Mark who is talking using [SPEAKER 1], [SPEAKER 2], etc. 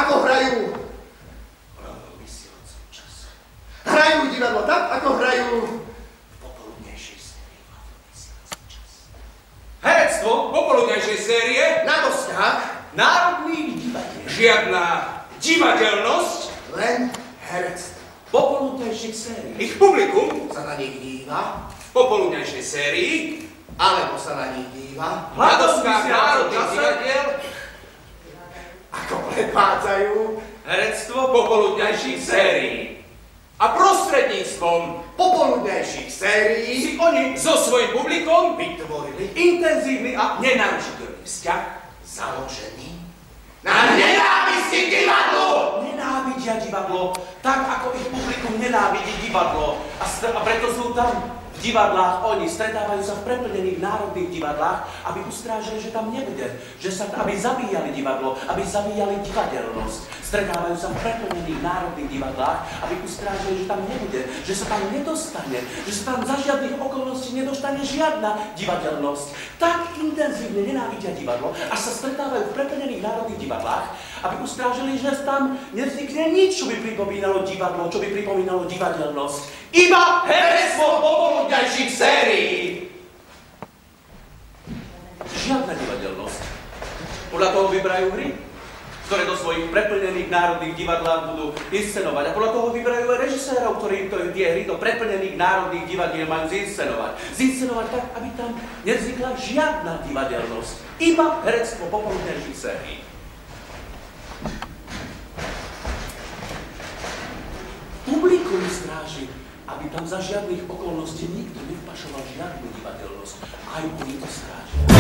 [SPEAKER 1] ako hrajú v vysielacom čase. Hrajú divadlo tak, ako hrajú v popoludnejšej sérii v vysielacom čase.
[SPEAKER 2] Herectvo popoludnejšej série
[SPEAKER 1] Na doskách
[SPEAKER 2] národných divadiel. Žiadna divadelnosť,
[SPEAKER 1] len herectvo.
[SPEAKER 2] popoludnejších sérií. Ich publikum
[SPEAKER 1] Sa na nich díva,
[SPEAKER 2] v popoludnejšej sérii
[SPEAKER 1] alebo sa na nich díva,
[SPEAKER 2] na doskách národných divadiel
[SPEAKER 1] ako prepádzajú
[SPEAKER 2] herectvo popoludnejších sérií. A prostredníctvom
[SPEAKER 1] popoludnejších sérií
[SPEAKER 2] si oni so svojím publikom
[SPEAKER 1] vytvorili
[SPEAKER 2] intenzívny a nenarušiteľný vzťah
[SPEAKER 1] založený na nenávisti k divadlu.
[SPEAKER 2] Nenávidia divadlo, tak ako ich publikum nenávidí divadlo. A preto sú tam v divadlách, oni stretávajú sa v preplnených národných divadlách, aby ustrážili, že tam nebude. Aby zabíjali divadlo, aby zabíjali divadelnosť. Stretávajú sa v preplnených národných divadlách, aby ustrážili, že tam nebude, že sa tam nedostane, že sa tam za žiadnych okolností nedostane žiadna divadelnosť. Tak intenzívne nenávidia divadlo, až sa stretávajú v preplnených národných divadlách, aby ustrážili, že tam nevznikne nič, čo by pripomínalo divadlo, čo by pripomínalo divadelnosť. Iba herectvo popoludnejších sérií. Žiadna divadelnosť. Podľa toho vyberajú hry, ktoré do svojich preplnených národných divadlách budú inscenovať. A podľa toho vyberajú aj režisérov, ktorí tie hry do preplnených národných divadiel majú zinscenovať. Zinscenovať tak, aby tam nevznikla žiadna divadelnosť. Iba herectvo popoludnejších sérií. Publikum stráži, aby tam za žiadnych okolností nikto nevpašoval žiadnu divadelnosť. Aj oni to strážia.